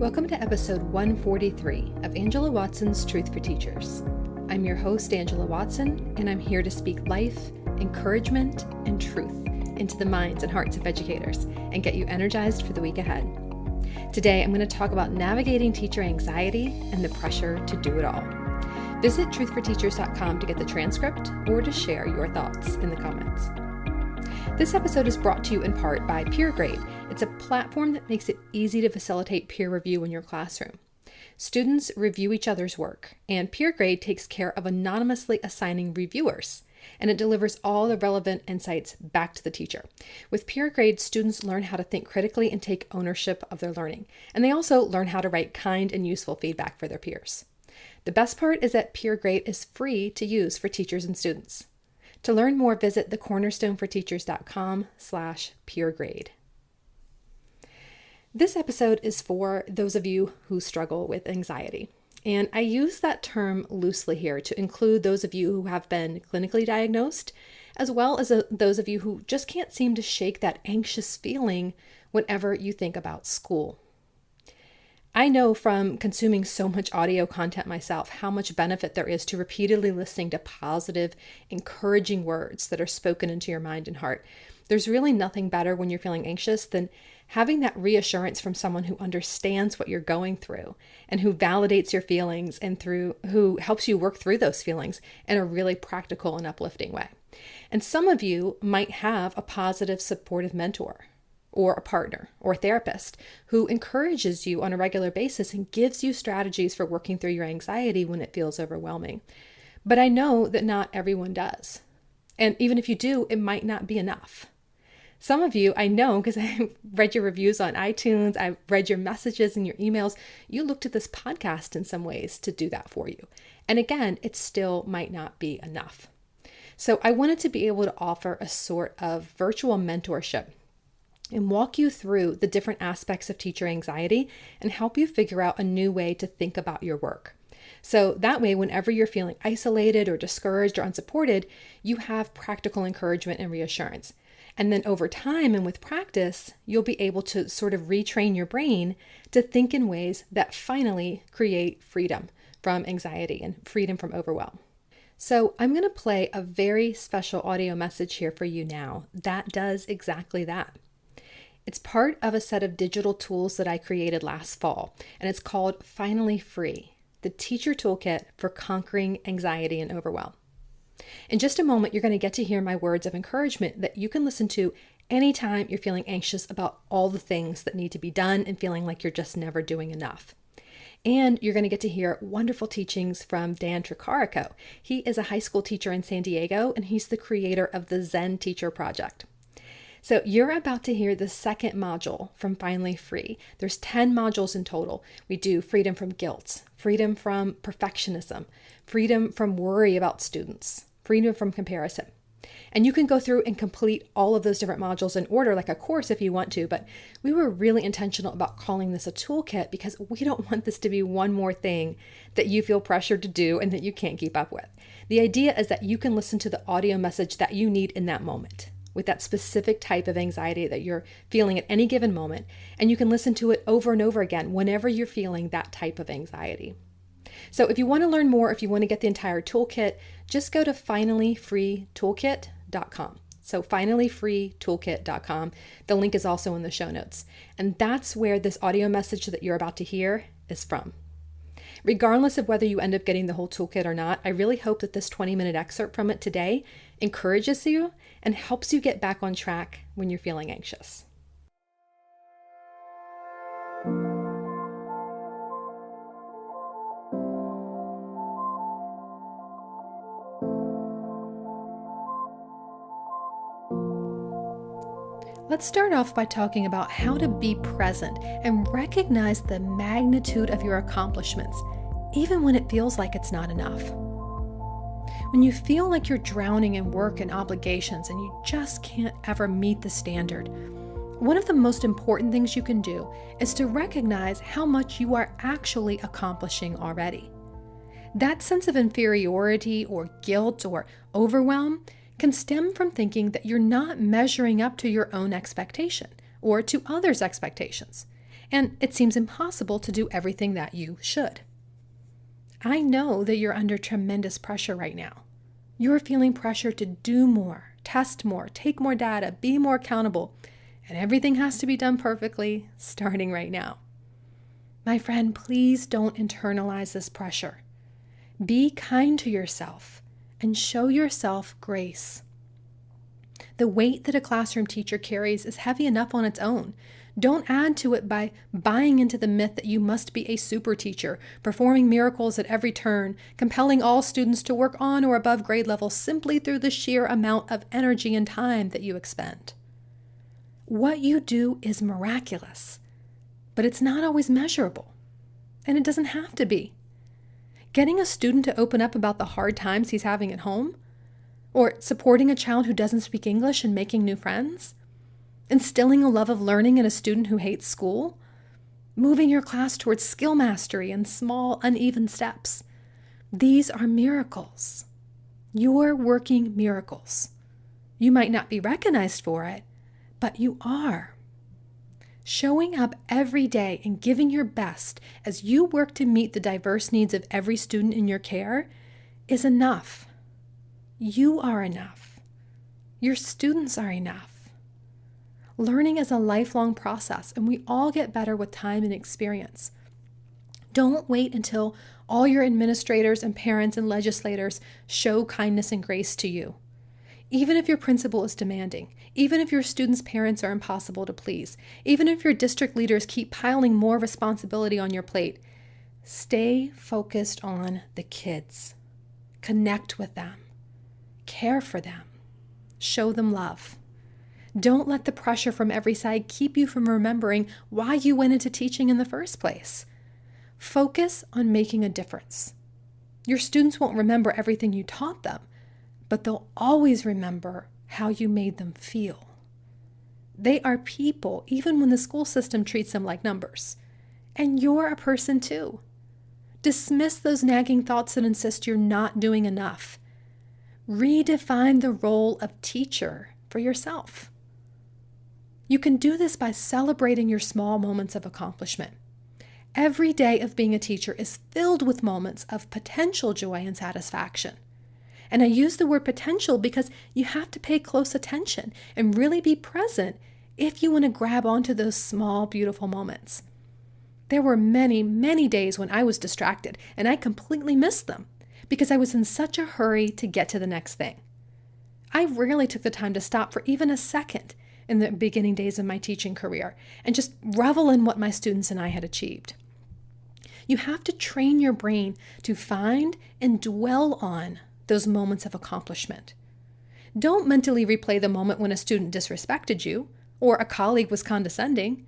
Welcome to episode 143 of Angela Watson's Truth for Teachers. I'm your host, Angela Watson, and I'm here to speak life, encouragement, and truth into the minds and hearts of educators and get you energized for the week ahead. Today, I'm going to talk about navigating teacher anxiety and the pressure to do it all. Visit truthforteachers.com to get the transcript or to share your thoughts in the comments. This episode is brought to you in part by PeerGrade. It's a platform that makes it easy to facilitate peer review in your classroom. Students review each other's work, and PeerGrade takes care of anonymously assigning reviewers, and it delivers all the relevant insights back to the teacher. With PeerGrade, students learn how to think critically and take ownership of their learning, and they also learn how to write kind and useful feedback for their peers. The best part is that PeerGrade is free to use for teachers and students. To learn more, visit thecornerstoneforteachers.com/peergrade. This episode is for those of you who struggle with anxiety. And I use that term loosely here to include those of you who have been clinically diagnosed, as well as those of you who just can't seem to shake that anxious feeling whenever you think about school. I know from consuming so much audio content myself how much benefit there is to repeatedly listening to positive, encouraging words that are spoken into your mind and heart. There's really nothing better when you're feeling anxious than having that reassurance from someone who understands what you're going through and who validates your feelings and who helps you work through those feelings in a really practical and uplifting way. And some of you might have a positive, supportive mentor, or a partner or a therapist who encourages you on a regular basis and gives you strategies for working through your anxiety when it feels overwhelming. But I know that not everyone does. And even if you do, it might not be enough. Some of you, I know because I've read your reviews on iTunes, I've read your messages and your emails, you looked at this podcast in some ways to do that for you. And again, it still might not be enough. So I wanted to be able to offer a sort of virtual mentorship and walk you through the different aspects of teacher anxiety and help you figure out a new way to think about your work. So that way, whenever you're feeling isolated or discouraged or unsupported, you have practical encouragement and reassurance. And then over time and with practice, you'll be able to sort of retrain your brain to think in ways that finally create freedom from anxiety and freedom from overwhelm. So I'm going to play a very special audio message here for you now that does exactly that. It's part of a set of digital tools that I created last fall, and it's called Finally Free, the Teacher Toolkit for Conquering Anxiety and Overwhelm. In just a moment, you're going to get to hear my words of encouragement that you can listen to anytime you're feeling anxious about all the things that need to be done and feeling like you're just never doing enough. And you're going to get to hear wonderful teachings from Dan Tricarico. He is a high school teacher in San Diego, and he's the creator of the Zen Teacher Project. So you're about to hear the second module from Finally Free. There's 10 modules in total. We do freedom from guilt, freedom from perfectionism, freedom from worry about students, freedom from comparison. And you can go through and complete all of those different modules in order like a course if you want to, but we were really intentional about calling this a toolkit because we don't want this to be one more thing that you feel pressured to do and that you can't keep up with. The idea is that you can listen to the audio message that you need in that moment, with that specific type of anxiety that you're feeling at any given moment. And you can listen to it over and over again whenever you're feeling that type of anxiety. So if you want to learn more, if you want to get the entire toolkit, just go to finallyfreetoolkit.com. So finallyfreetoolkit.com. The link is also in the show notes. And that's where this audio message that you're about to hear is from. Regardless of whether you end up getting the whole toolkit or not, I really hope that this 20-minute excerpt from it today encourages you and helps you get back on track when you're feeling anxious. Let's start off by talking about how to be present and recognize the magnitude of your accomplishments, even when it feels like it's not enough. When you feel like you're drowning in work and obligations and you just can't ever meet the standard, one of the most important things you can do is to recognize how much you are actually accomplishing already. That sense of inferiority or guilt or overwhelm can stem from thinking that you're not measuring up to your own expectation or to others' expectations. and it seems impossible to do everything that you should. I know that you're under tremendous pressure right now. You're feeling pressure to do more, test more, take more data, be more accountable, and everything has to be done perfectly starting right now. My friend, please don't internalize this pressure. Be kind to yourself and show yourself grace. The weight that a classroom teacher carries is heavy enough on its own. Don't add to it by buying into the myth that you must be a super teacher, performing miracles at every turn, compelling all students to work on or above grade level simply through the sheer amount of energy and time that you expend. What you do is miraculous, but it's not always measurable, and it doesn't have to be. Getting a student to open up about the hard times he's having at home, or supporting a child who doesn't speak English and making new friends, instilling a love of learning in a student who hates school, moving your class towards skill mastery in small, uneven steps. These are miracles. You're working miracles. You might not be recognized for it, but you are. Showing up every day and giving your best as you work to meet the diverse needs of every student in your care is enough. You are enough. Your students are enough. Learning is a lifelong process, and we all get better with time and experience. Don't wait until all your administrators and parents and legislators show kindness and grace to you. Even if your principal is demanding, even if your students' parents are impossible to please, even if your district leaders keep piling more responsibility on your plate, stay focused on the kids. Connect with them. Care for them. Show them love. Don't let the pressure from every side keep you from remembering why you went into teaching in the first place. Focus on making a difference. Your students won't remember everything you taught them, but they'll always remember how you made them feel. They are people, even when the school system treats them like numbers. And you're a person too. Dismiss those nagging thoughts that insist you're not doing enough. Redefine the role of teacher for yourself. You can do this by celebrating your small moments of accomplishment. Every day of being a teacher is filled with moments of potential joy and satisfaction. And I use the word potential because you have to pay close attention and really be present if you want to grab onto those small, beautiful moments. There were many, many days when I was distracted and I completely missed them because I was in such a hurry to get to the next thing. I rarely took the time to stop for even a second in the beginning days of my teaching career and just revel in what my students and I had achieved. You have to train your brain to find and dwell on those moments of accomplishment. Don't mentally replay the moment when a student disrespected you or a colleague was condescending.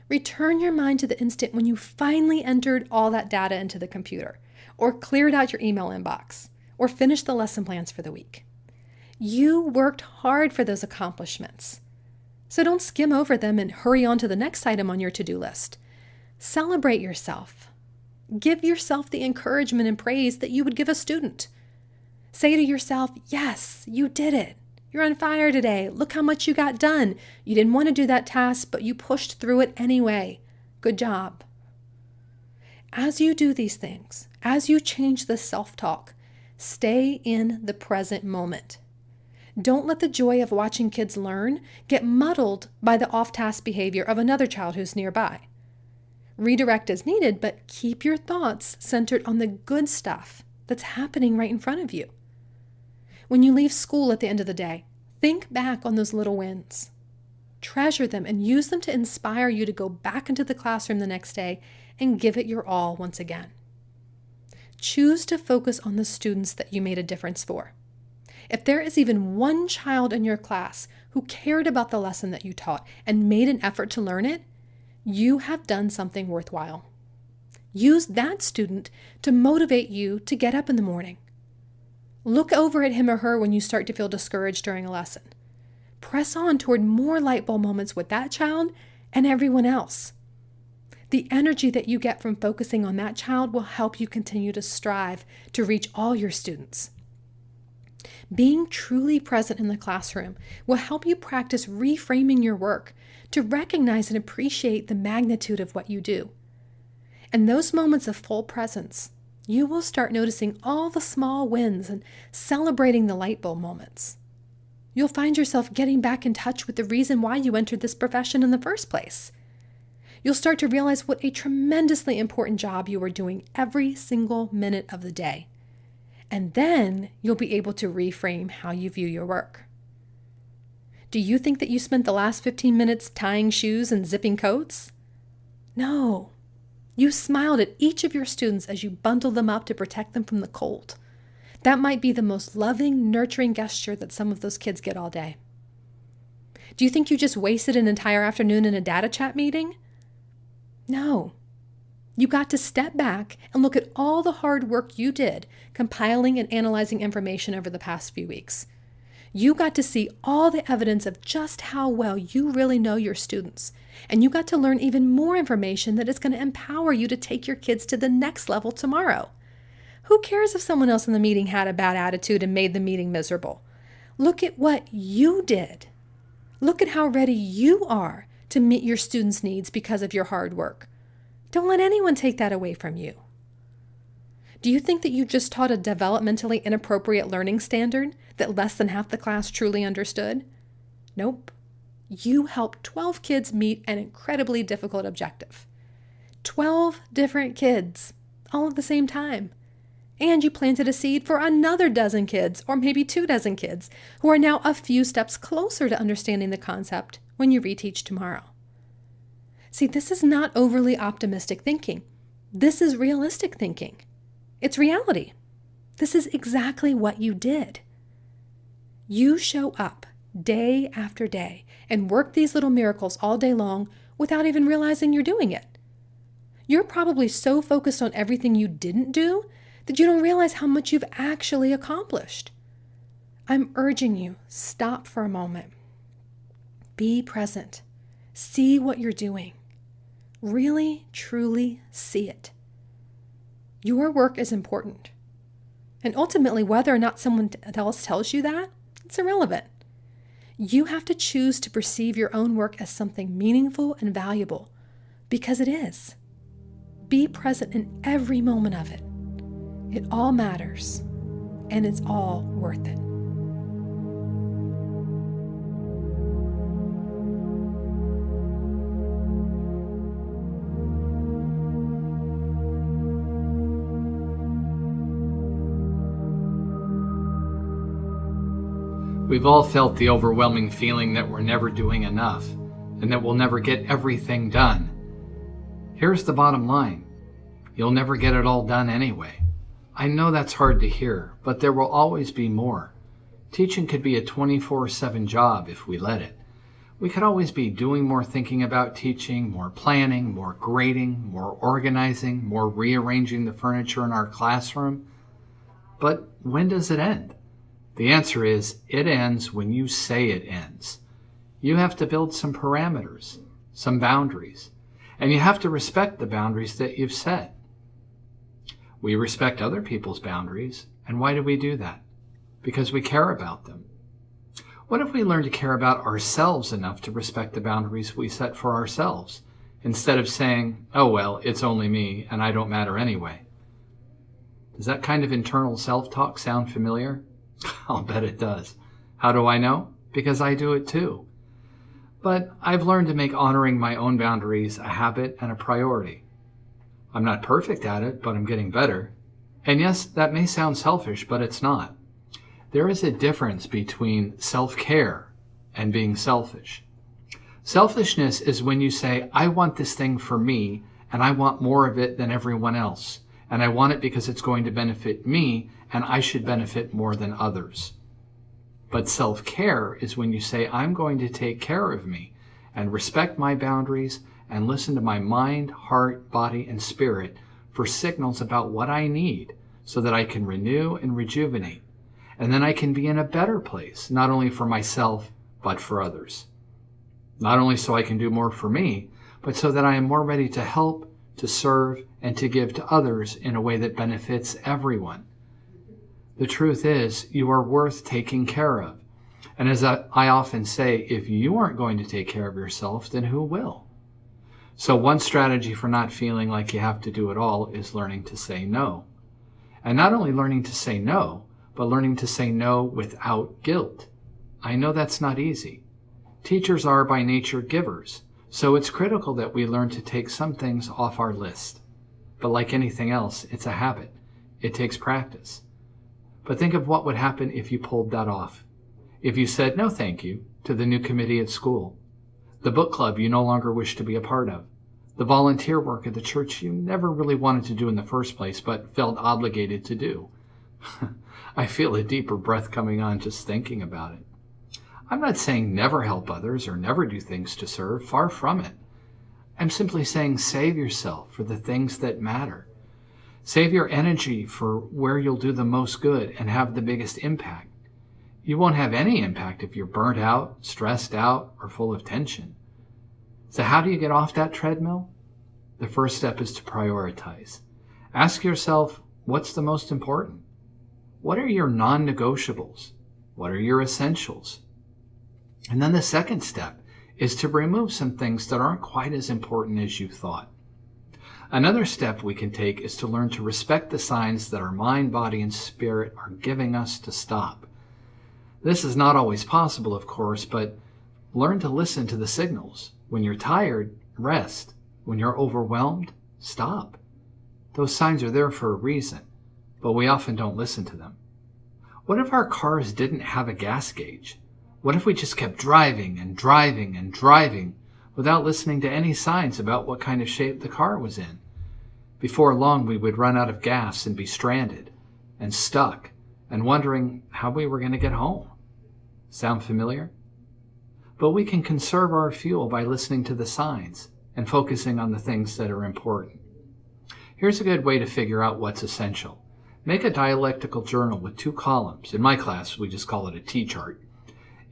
Return your mind to the instant when you finally entered all that data into the computer, or cleared out your email inbox, or finished the lesson plans for the week. You worked hard for those accomplishments. So don't skim over them and hurry on to the next item on your to-do list. Celebrate yourself. Give yourself the encouragement and praise that you would give a student. Say to yourself, yes, you did it. You're on fire today. Look how much you got done. You didn't want to do that task, but you pushed through it anyway. Good job. As you do these things, as you change the self-talk, stay in the present moment. Don't let the joy of watching kids learn get muddled by the off-task behavior of another child who's nearby. Redirect as needed, but keep your thoughts centered on the good stuff that's happening right in front of you. When you leave school at the end of the day, think back on those little wins. Treasure them and use them to inspire you to go back into the classroom the next day and give it your all once again. Choose to focus on the students that you made a difference for. If there is even one child in your class who cared about the lesson that you taught and made an effort to learn it, you have done something worthwhile. Use that student to motivate you to get up in the morning. Look over at him or her when you start to feel discouraged during a lesson. Press on toward more light bulb moments with that child and everyone else. The energy that you get from focusing on that child will help you continue to strive to reach all your students. Being truly present in the classroom will help you practice reframing your work to recognize and appreciate the magnitude of what you do. In those moments of full presence, you will start noticing all the small wins and celebrating the light bulb moments. You'll find yourself getting back in touch with the reason why you entered this profession in the first place. You'll start to realize what a tremendously important job you are doing every single minute of the day. And then you'll be able to reframe how you view your work. Do you think that you spent the last 15 minutes tying shoes and zipping coats? No. You smiled at each of your students as you bundled them up to protect them from the cold. That might be the most loving, nurturing gesture that some of those kids get all day. Do you think you just wasted an entire afternoon in a data chat meeting? No. You got to step back and look at all the hard work you did compiling and analyzing information over the past few weeks. You got to see all the evidence of just how well you really know your students. And you got to learn even more information that is going to empower you to take your kids to the next level tomorrow. Who cares if someone else in the meeting had a bad attitude and made the meeting miserable? Look at what you did. Look at how ready you are to meet your students' needs because of your hard work. Don't let anyone take that away from you. Do you think that you just taught a developmentally inappropriate learning standard that less than half the class truly understood? Nope. You helped 12 kids meet an incredibly difficult objective. 12 different kids, all at the same time. And you planted a seed for another dozen kids, or maybe 24 kids, who are now a few steps closer to understanding the concept when you reteach tomorrow. See, this is not overly optimistic thinking. This is realistic thinking. It's reality. This is exactly what you did. You show up day after day and work these little miracles all day long without even realizing you're doing it. You're probably so focused on everything you didn't do that you don't realize how much you've actually accomplished. I'm urging you, stop for a moment. Be present. See what you're doing. Really, truly see it. Your work is important. And ultimately, whether or not someone else tells you that, it's irrelevant. You have to choose to perceive your own work as something meaningful and valuable, because it is. Be present in every moment of it. It all matters, and it's all worth it. We've all felt the overwhelming feeling that we're never doing enough and that we'll never get everything done. Here's the bottom line. You'll never get it all done anyway. I know that's hard to hear, but there will always be more. Teaching could be a 24/7 job if we let it. We could always be doing more thinking about teaching, more planning, more grading, more organizing, more rearranging the furniture in our classroom. But when does it end? The answer is, it ends when you say it ends. You have to build some parameters, some boundaries, and you have to respect the boundaries that you've set. We respect other people's boundaries, and why do we do that? Because we care about them. What if we learn to care about ourselves enough to respect the boundaries we set for ourselves, instead of saying, oh well, it's only me, and I don't matter anyway? Does that kind of internal self-talk sound familiar? I'll bet it does. How do I know? Because I do it too. But I've learned to make honoring my own boundaries a habit and a priority. I'm not perfect at it, but I'm getting better. And yes, that may sound selfish, but it's not. There is a difference between self-care and being selfish. Selfishness is when you say, I want this thing for me, and I want more of it than everyone else. And I want it because it's going to benefit me, and I should benefit more than others. But self-care is when you say, I'm going to take care of me and respect my boundaries and listen to my mind, heart, body, and spirit for signals about what I need so that I can renew and rejuvenate. And then I can be in a better place, not only for myself, but for others. Not only so I can do more for me, but so that I am more ready to help, to serve, and to give to others in a way that benefits everyone. The truth is, you are worth taking care of. And as I often say, if you aren't going to take care of yourself, then who will? So one strategy for not feeling like you have to do it all is learning to say no. And not only learning to say no, but learning to say no without guilt. I know that's not easy. Teachers are by nature givers, so it's critical that we learn to take some things off our list. But like anything else, it's a habit. It takes practice. But think of what would happen if you pulled that off. If you said no thank you to the new committee at school, the book club you no longer wish to be a part of, the volunteer work at the church you never really wanted to do in the first place but felt obligated to do. I feel a deeper breath coming on just thinking about it. I'm not saying never help others or never do things to serve, far from it. I'm simply saying save yourself for the things that matter. Save your energy for where you'll do the most good and have the biggest impact. You won't have any impact if you're burnt out, stressed out, or full of tension. So how do you get off that treadmill? The first step is to prioritize. Ask yourself, what's the most important? What are your non-negotiables? What are your essentials? And then the second step is to remove some things that aren't quite as important as you thought. Another step we can take is to learn to respect the signs that our mind, body, and spirit are giving us to stop. This is not always possible, of course, but learn to listen to the signals. When you're tired, rest. When you're overwhelmed, stop. Those signs are there for a reason, but we often don't listen to them. What if our cars didn't have a gas gauge? What if we just kept driving and driving and driving without listening to any signs about what kind of shape the car was in? Before long, we would run out of gas and be stranded and stuck and wondering how we were going to get home. Sound familiar? But we can conserve our fuel by listening to the signs and focusing on the things that are important. Here's a good way to figure out what's essential. Make a dialectical journal with 2 columns. In my class, we just call it a T-chart.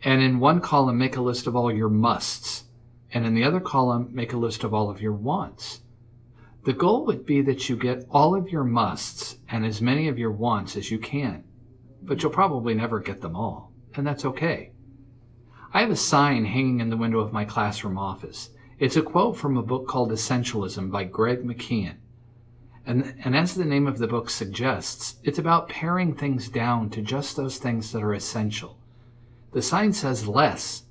And in one column, make a list of all your musts. And in the other column, make a list of all of your wants. The goal would be that you get all of your musts and as many of your wants as you can. But you'll probably never get them all, and that's okay. I have a sign hanging in the window of my classroom office. It's a quote from a book called Essentialism by Greg McKeown. And as the name of the book suggests, it's about paring things down to just those things that are essential. The sign says less,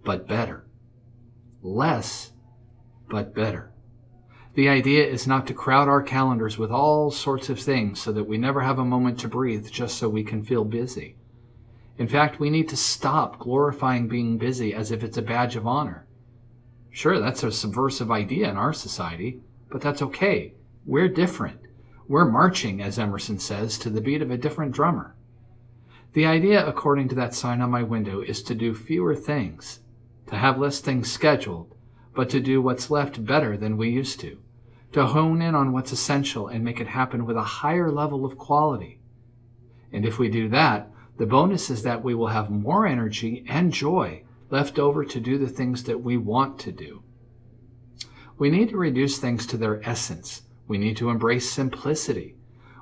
but better. Less, but better. The idea is not to crowd our calendars with all sorts of things so that we never have a moment to breathe just so we can feel busy. In fact, we need to stop glorifying being busy as if it's a badge of honor. Sure, that's a subversive idea in our society, but that's okay. We're different. We're marching, as Emerson says, to the beat of a different drummer. The idea, according to that sign on my window, is to do fewer things, to have less things scheduled, but to do what's left better than we used to hone in on what's essential and make it happen with a higher level of quality. And if we do that, the bonus is that we will have more energy and joy left over to do the things that we want to do. We need to reduce things to their essence. We need to embrace simplicity.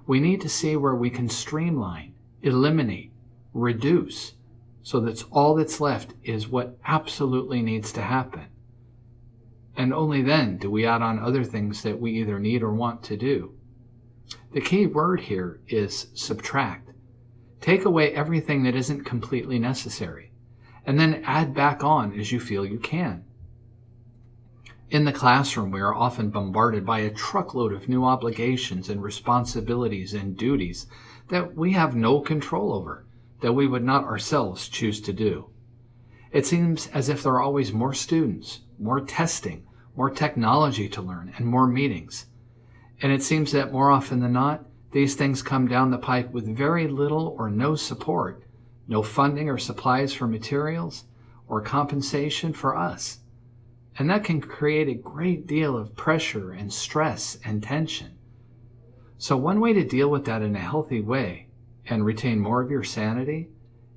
We need to see where we can streamline, eliminate, reduce, so that all that's left is what absolutely needs to happen. And only then do we add on other things that we either need or want to do. The key word here is subtract. Take away everything that isn't completely necessary, and then add back on as you feel you can. In the classroom, we are often bombarded by a truckload of new obligations and responsibilities and duties that we have no control over, that we would not ourselves choose to do. It seems as if there are always more students, more testing, more technology to learn, and more meetings. And it seems that more often than not, these things come down the pike with very little or no support, no funding or supplies for materials, or compensation for us. And that can create a great deal of pressure and stress and tension. So one way to deal with that in a healthy way and retain more of your sanity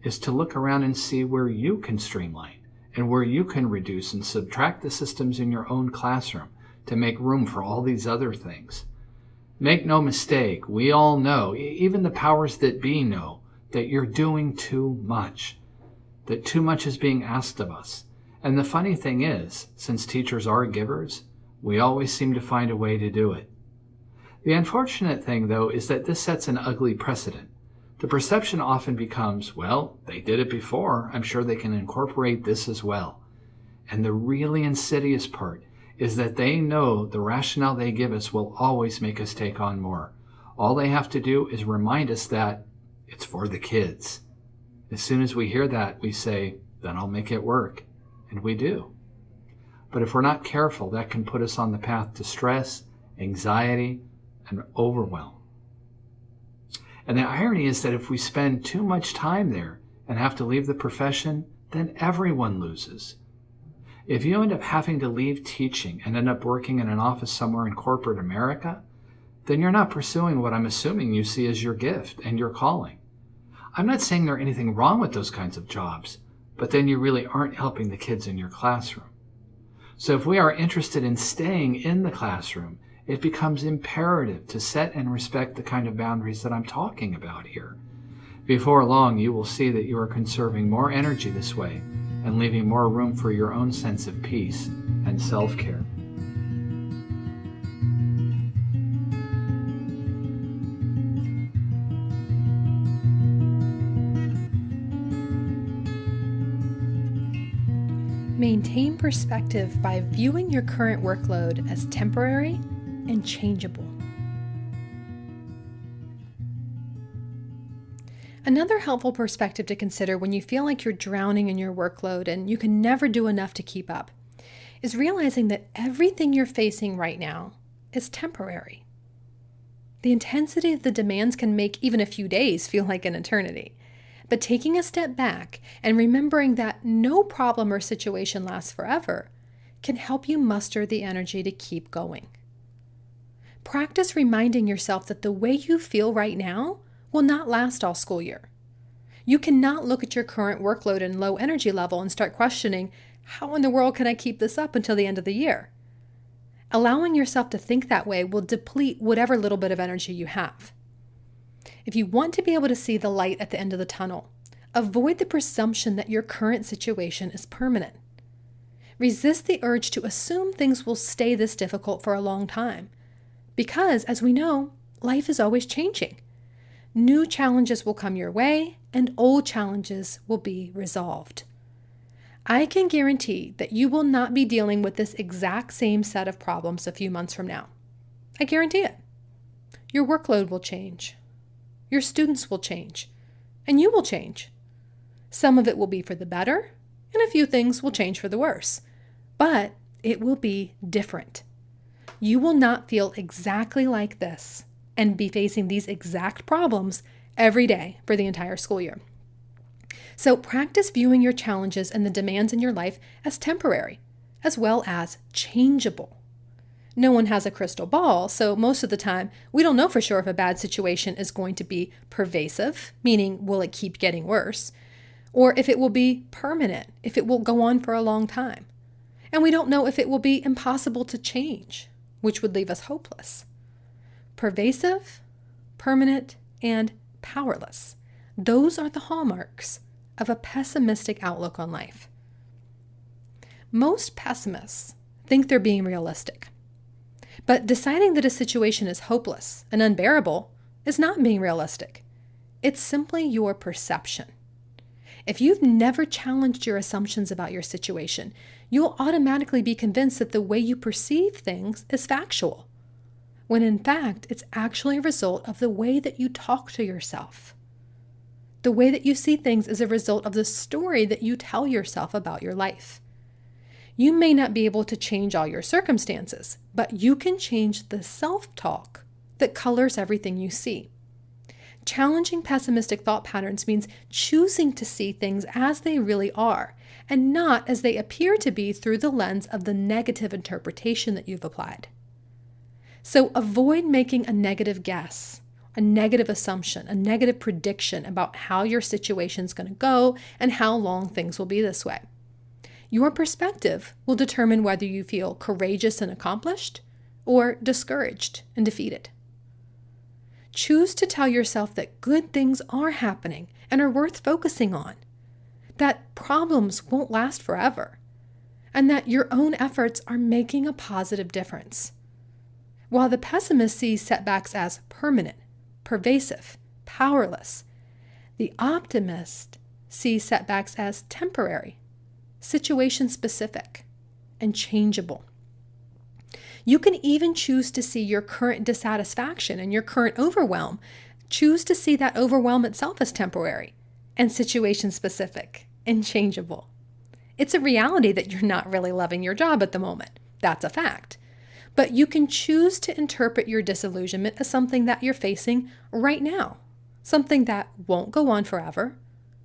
is to look around and see where you can streamline and where you can reduce and subtract the systems in your own classroom to make room for all these other things. Make no mistake, we all know, even the powers that be know, that you're doing too much. that too much is being asked of us. And the funny thing is, since teachers are givers, we always seem to find a way to do it. The unfortunate thing, though, is that this sets an ugly precedent. The perception often becomes, well, they did it before, I'm sure they can incorporate this as well. And the really insidious part is that they know the rationale they give us will always make us take on more. All they have to do is remind us that it's for the kids. As soon as we hear that, we say, then I'll make it work. And we do. But if we're not careful, that can put us on the path to stress, anxiety, and overwhelm. And the irony is that if we spend too much time there and have to leave the profession, then everyone loses. If you end up having to leave teaching and end up working in an office somewhere in corporate America, then you're not pursuing what I'm assuming you see as your gift and your calling. I'm not saying there's anything wrong with those kinds of jobs, but then you really aren't helping the kids in your classroom. So if we are interested in staying in the classroom, it becomes imperative to set and respect the kind of boundaries that I'm talking about here. Before long, you will see that you are conserving more energy this way and leaving more room for your own sense of peace and self-care. Maintain perspective by viewing your current workload as temporary and changeable. Another helpful perspective to consider when you feel like you're drowning in your workload and you can never do enough to keep up is realizing that everything you're facing right now is temporary. The intensity of the demands can make even a few days feel like an eternity. But taking a step back and remembering that no problem or situation lasts forever can help you muster the energy to keep going. Practice reminding yourself that the way you feel right now will not last all school year. You cannot look at your current workload and low energy level and start questioning, how in the world can I keep this up until the end of the year? Allowing yourself to think that way will deplete whatever little bit of energy you have. If you want to be able to see the light at the end of the tunnel, avoid the presumption that your current situation is permanent. Resist the urge to assume things will stay this difficult for a long time, because, as we know, life is always changing. New challenges will come your way, and old challenges will be resolved. I can guarantee that you will not be dealing with this exact same set of problems a few months from now. I guarantee it. Your workload will change. Your students will change, and you will change. Some of it will be for the better, and a few things will change for the worse, but it will be different. You will not feel exactly like this and be facing these exact problems every day for the entire school year. So practice viewing your challenges and the demands in your life as temporary, as well as changeable. No one has a crystal ball, so most of the time, we don't know for sure if a bad situation is going to be pervasive, meaning will it keep getting worse, or if it will be permanent, if it will go on for a long time. And we don't know if it will be impossible to change, which would leave us hopeless. Pervasive, permanent, and powerless. Those are the hallmarks of a pessimistic outlook on life. Most pessimists think they're being realistic. But deciding that a situation is hopeless and unbearable is not being realistic. It's simply your perception. If you've never challenged your assumptions about your situation, you'll automatically be convinced that the way you perceive things is factual, when in fact, it's actually a result of the way that you talk to yourself. The way that you see things is a result of the story that you tell yourself about your life. You may not be able to change all your circumstances, but you can change the self-talk that colors everything you see. Challenging pessimistic thought patterns means choosing to see things as they really are, and not as they appear to be through the lens of the negative interpretation that you've applied. So avoid making a negative guess, a negative assumption, a negative prediction about how your situation is going to go and how long things will be this way. Your perspective will determine whether you feel courageous and accomplished or discouraged and defeated. Choose to tell yourself that good things are happening and are worth focusing on. that problems won't last forever, and that your own efforts are making a positive difference. While the pessimist sees setbacks as permanent, pervasive, powerless, the optimist sees setbacks as temporary, situation-specific, and changeable. You can even choose to see your current dissatisfaction and your current overwhelm. Choose to see that overwhelm itself as temporary and situation-specific and changeable. It's a reality that you're not really loving your job at the moment. That's a fact. But you can choose to interpret your disillusionment as something that you're facing right now, something that won't go on forever,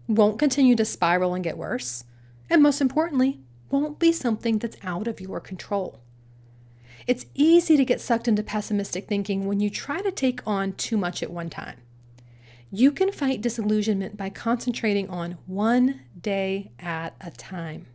won't continue to spiral and get worse, and most importantly, won't be something that's out of your control. It's easy to get sucked into pessimistic thinking when you try to take on too much at one time. You can fight disillusionment by concentrating on one day at a time.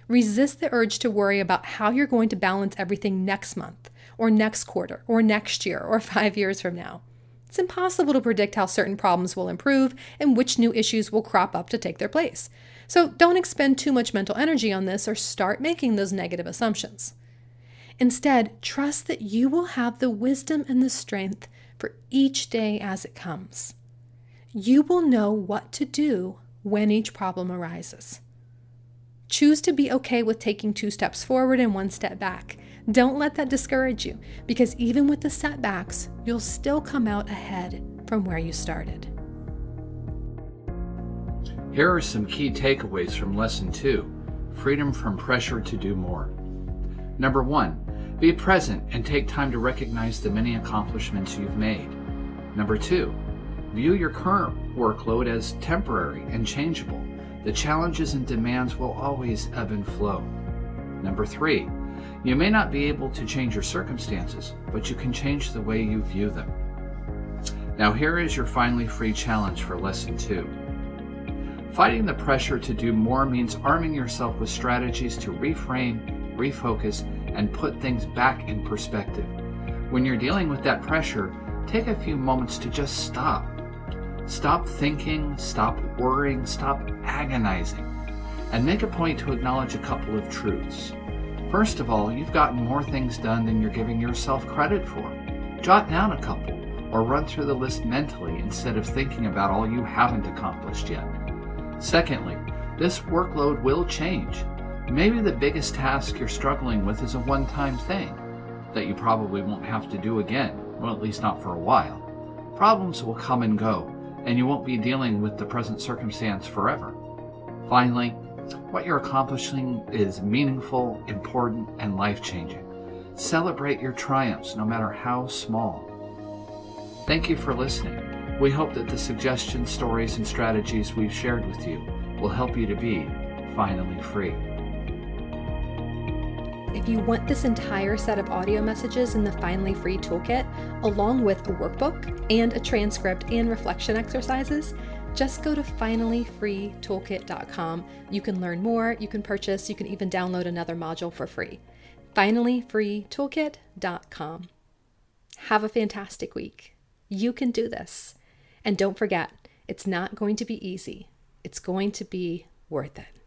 Resist the urge to worry about how you're going to balance everything next month, or next quarter, or next year, or 5 years from now. It's impossible to predict how certain problems will improve and which new issues will crop up to take their place. So don't expend too much mental energy on this or start making those negative assumptions. Instead, trust that you will have the wisdom and the strength for each day as it comes. You will know what to do when each problem arises. Choose to be okay with taking 2 steps forward and 1 step back. Don't let that discourage you, because even with the setbacks, you'll still come out ahead from where you started. Here are some key takeaways from Lesson 2, Freedom from Pressure to Do More. Number 1, be present and take time to recognize the many accomplishments you've made. Number 2, view your current workload as temporary and changeable. The challenges and demands will always ebb and flow. Number 3, you may not be able to change your circumstances, but you can change the way you view them. Now here is your finally free challenge for Lesson 2. Fighting the pressure to do more means arming yourself with strategies to reframe, refocus, and put things back in perspective. When you're dealing with that pressure, take a few moments to just stop. Stop thinking, stop worrying, stop agonizing, and make a point to acknowledge a couple of truths. First of all, you've gotten more things done than you're giving yourself credit for. Jot down a couple, or run through the list mentally instead of thinking about all you haven't accomplished yet. Secondly, this workload will change. Maybe the biggest task you're struggling with is a one-time thing that you probably won't have to do again, well, at least not for a while. Problems will come and go, and you won't be dealing with the present circumstance forever. Finally, what you're accomplishing is meaningful, important, and life-changing. Celebrate your triumphs, no matter how small. Thank you for listening. We hope that the suggestions, stories, and strategies we've shared with you will help you to be finally free. If you want this entire set of audio messages in the Finally Free Toolkit, along with a workbook and a transcript and reflection exercises, just go to finallyfreetoolkit.com. You can learn more, you can purchase, you can even download another module for free. finallyfreetoolkit.com. Have a fantastic week. You can do this. And don't forget, it's not going to be easy. It's going to be worth it.